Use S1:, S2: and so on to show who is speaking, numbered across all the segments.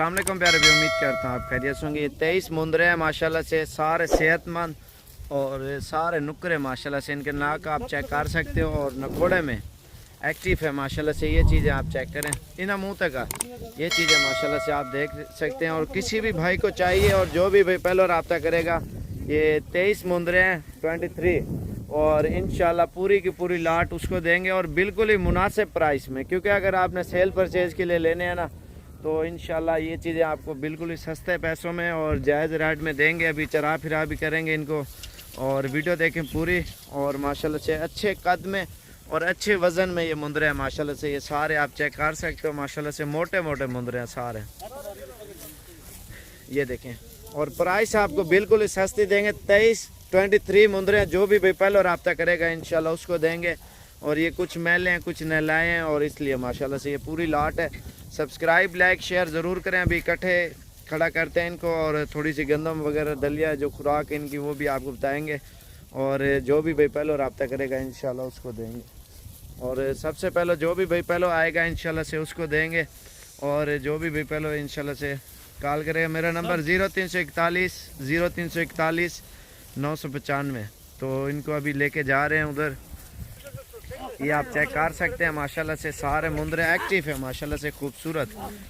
S1: अस्सलाम वालेकुम प्यारे भी, उम्मीद करता हूँ आप खैरियत से होंगे। ये 23 मुंदरे हैं माशाल्लाह से, सारे सेहतमंद और सारे नुकरे माशाल्लाह से। इनके नाक आप चेक कर सकते हो और नकोड़े में एक्टिव है माशाल्लाह से। ये चीज़ें आप चेक करें, इन मुँह तक ये चीज़ें माशाल्लाह से आप देख सकते हैं। और किसी भी भाई को चाहिए और जो भी भाई पहले रब्ता करेगा, ये 23 मुंदरे हैं 23, और इंशाल्लाह पूरी की पूरी लाट उसको देंगे और बिल्कुल ही मुनासिब प्राइस में। क्योंकि अगर आपने सेल परचेज़ के लिए लेने हैं ना, तो इंशाल्लाह ये चीज़ें आपको बिल्कुल ही सस्ते पैसों में और जायज़ रेट में देंगे। अभी चरा फिरा भी करेंगे इनको, और वीडियो देखें पूरी। और माशाल्लाह से अच्छे कद में और अच्छे वज़न में ये मुंदरे हैं माशाल्लाह से। ये सारे आप चेक कर सकते हो माशाल्लाह से, मोटे मोटे मुंदरे हैं सारे, ये देखें। और प्राइस आपको बिल्कुल ही सस्ती देंगे। 23 मुंदरे हैं। जो भी भाई पहले रब्ता करेगा इंशाल्लाह उसको देंगे। और ये कुछ मैले हैं, कुछ नहलाए हैं, और इसलिए माशाल्लाह से ये पूरी लाट है। सब्सक्राइब लाइक शेयर ज़रूर करें। अभी इकट्ठे खड़ा करते हैं इनको, और थोड़ी सी गंदम वगैरह दलिया जो खुराक इनकी वो भी आपको बताएंगे। और जो भी भाई पहले रब्ता करेगा इंशाल्लाह उसको देंगे। और सबसे पहले जो भी भाई पहले आएगा इंशाल्लाह से उसको देंगे। और जो भी भाई पहले इंशाल्लाह से कॉल करेगा, मेरा नंबर 0341 995। तो इनको अभी लेके जा रहे हैं उधर, ये आप चेक कर सकते हैं माशाल्लाह से। सारे मुंदरे एक्टिव है माशाल्लाह से, खूबसूरत।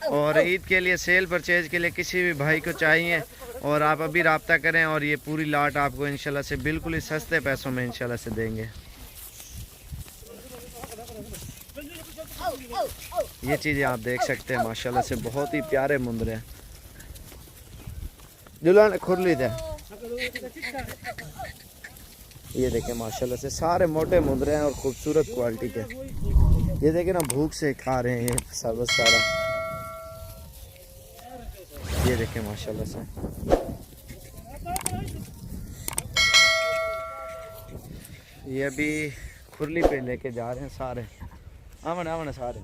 S1: और ईद के लिए सेल परचेज के लिए किसी भी भाई को चाहिए और आप अभी रब्ता करें, और ये पूरी लाट आपको इंशाल्लाह से बिल्कुल ही सस्ते पैसों में इंशाल्लाह से देंगे। ये चीज़ें आप देख सकते हैं माशाल्लाह से, बहुत ही प्यारे मुंदरे हैं। जुलान खुरली थे, ये देखें माशाल्लाह से सारे मोटे मुंदरे हैं और खूबसूरत क्वालिटी के। ये देखें ना, भूख से खा रहे हैं ये सब सारा। ये देखें माशाल्लाह से, ये अभी खुरली पे लेके जा रहे हैं सारे। आमन आमन सारे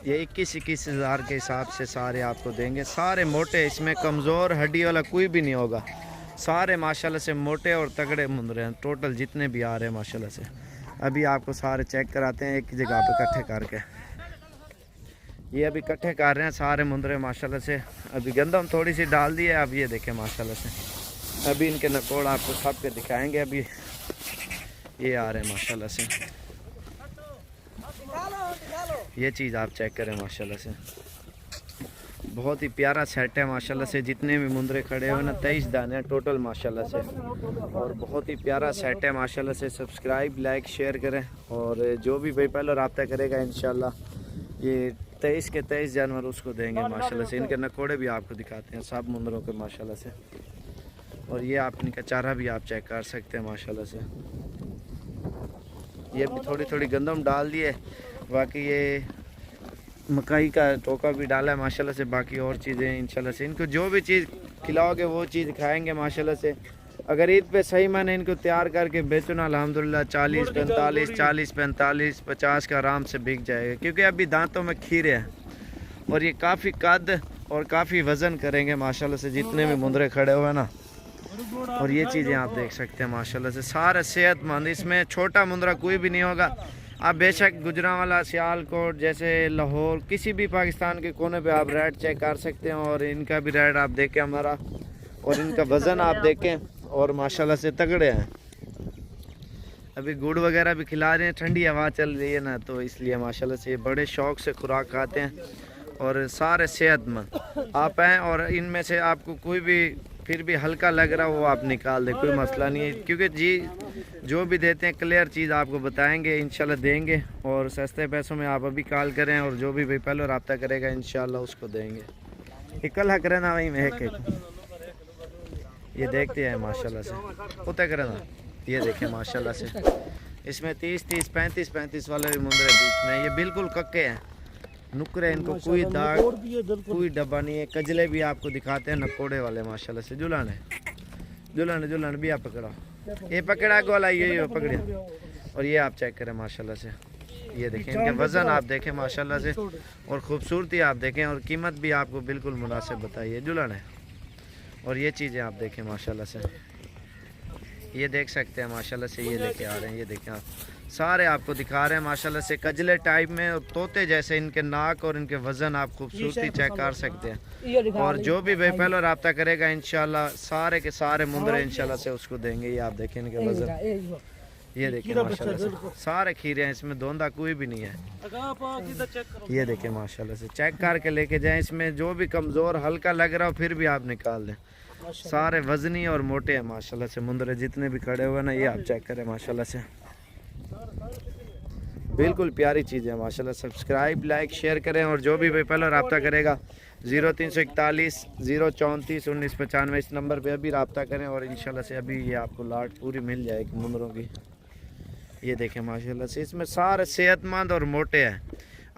S1: ये 21 हज़ार के हिसाब से सारे आपको देंगे। सारे मोटे, इसमें कमज़ोर हड्डी वाला कोई भी नहीं होगा। सारे माशाल्लाह से मोटे और तगड़े मुंदरे हैं, टोटल जितने भी आ रहे हैं माशाल्लाह से। अभी आपको सारे चेक कराते हैं एक जगह पे इकट्ठे करके। ये अभी इकट्ठे कर रहे हैं सारे मुंदरे माशाल्लाह से। अभी गंदम थोड़ी सी डाल दी है। अब ये देखें माशाल्लाह से, अभी इनके नकोड़ आपको सब के दिखाएँगे। अभी ये आ रहे हैं माशाल्लाह से, ये चीज़ आप चेक करें माशाल्लाह से। बहुत ही प्यारा सेट है माशाल्लाह से। जितने भी मुंदरे खड़े हुए ना, 23 दाने हैं टोटल माशाल्लाह से। और बहुत ही प्यारा सेट है माशाल्लाह से। सब्सक्राइब लाइक शेयर करें, और जो भी भाई पहले रब्ता करेगा इंशाल्लाह ये 23 के 23 जानवर उसको देंगे माशाल्लाह से। इनके नकोड़े भी आपको दिखाते हैं सब मुंदरों के माशाल्लाह से। और ये आप इनका चारा भी आप चेक कर सकते हैं माशाल्लाह से। ये भी थोड़ी थोड़ी गंदम डाल दिए, बाकी ये मकई का टोका भी डाला है माशाल्लाह से। बाकी और चीज़ें इंशाल्लाह से, इनको जो भी चीज़ खिलाओगे वो चीज़ खाएंगे माशाल्लाह से। अगर ईद पे सही मैंने इनको तैयार करके बेचो ना, अल्हम्दुलिल्लाह 40 45 50 का आराम से बिक जाएगा। क्योंकि अभी दांतों में खीरे हैं और ये काफ़ी कद और काफ़ी वज़न करेंगे माशाल्लाह से, जितने भी मुंदरे खड़े हुए ना। और ये चीज़ें आप देख सकते हैं माशाल्लाह से, सारे सेहतमंद। इसमें छोटा मुंदरा कोई भी नहीं होगा। आप बेशक गुजरांवाला, सियालकोट जैसे लाहौर, किसी भी पाकिस्तान के कोने पे आप रेट चेक कर सकते हैं। और इनका भी रेट आप देखें हमारा, और इनका वज़न आप देखें, और माशाल्लाह से तगड़े हैं। अभी गुड़ वगैरह भी खिला रहे हैं, ठंडी हवा चल रही है ना, तो इसलिए माशाल्लाह से बड़े शौक़ से खुराक खाते हैं। और सारे सेहतमंद आप हैं, और इनमें से आपको कोई भी फिर भी हल्का लग रहा वो आप निकाल दें, कोई मसला नहीं है। क्योंकि जी जो भी देते हैं क्लियर चीज़ आपको बताएंगे, इंशाल्लाह देंगे। और सस्ते पैसों में आप अभी कॉल करें, और जो भी भाई पहले रब्ता करेगा इंशाल्लाह उसको देंगे। इकल्ला करें ना वहीं में एक ये देखते हैं माशाल्लाह से, उतर करें ना। ये देखें माशाल्लाह से, इसमें 30 35 वाले भी मुंदरे बीच में। ये बिल्कुल कक्के हैं, नुकरे, इनको कोई दाग कोई डब्बा नहीं है। कजले भी आपको दिखाते हैं नकोड़े वाले माशाल्लाह से। जुलान है, जुलान भी आप पकड़ा, ये पकड़ा गोला, ये पकड़े। और ये आप चेक करें माशाल्लाह से, ये देखें इनके वज़न आप देखें माशाल्लाह से, और ख़ूबसूरती आप देखें, और कीमत भी आपको बिल्कुल मुनासिब बताइए। जुलान है, और ये चीज़ें आप देखें माशाल्लाह से, ये देख सकते हैं माशाल्लाह से। ये लेके आ रहे हैं, ये देखें आप सारे आपको दिखा रहे हैं माशाल्लाह से कजले टाइप में और तोते जैसे इनके नाक और इनके वजन आप खूबसूरती चेक कर सकते हैं। और जो भी भाई पहले रब्ता करेगा इंशाल्लाह सारे के सारे मुंदरे इंशाल्लाह से उसको देंगे। ये आप देखें इनके वजन, ये देखिए माशाल्लाह से सारे खीरे हैं, इसमें धोंदा कोई भी नहीं है। ये देखिए माशाल्लाह से चेक करके लेके जाएं, इसमें जो भी कमज़ोर हल्का लग रहा हो फिर भी आप निकाल दें। सारे वजनी और मोटे हैं माशाल्लाह से मुंदरे जितने भी खड़े हुए ना, ये आप चेक करें माशाल्लाह से बिल्कुल प्यारी चीज़ है माशाल्लाह। सब्सक्राइब लाइक शेयर करें और जो भी भाई पहले रब्ता करेगा 0341 034 1995 इस नंबर पे अभी रब्ता करें और इंशाल्लाह से अभी ये आपको लाट पूरी मिल जाएगी मुंदरों की। ये देखें माशाल्लाह से इसमें सारे सेहतमंद और मोटे हैं।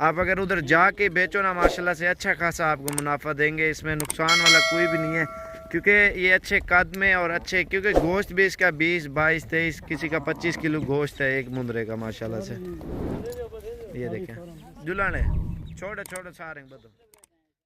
S1: आप अगर उधर जाके बेचो ना माशाल्लाह से अच्छा खासा आपको मुनाफा देंगे, इसमें नुकसान वाला कोई भी नहीं है क्योंकि ये अच्छे कद में और अच्छे, क्योंकि गोश्त भी इसका 20 22 23 किसी का 25 किलो गोश्त है एक मुंदरे का माशाल्लाह से। ये देखें जुलाने छोटे छोटे सारे बदो।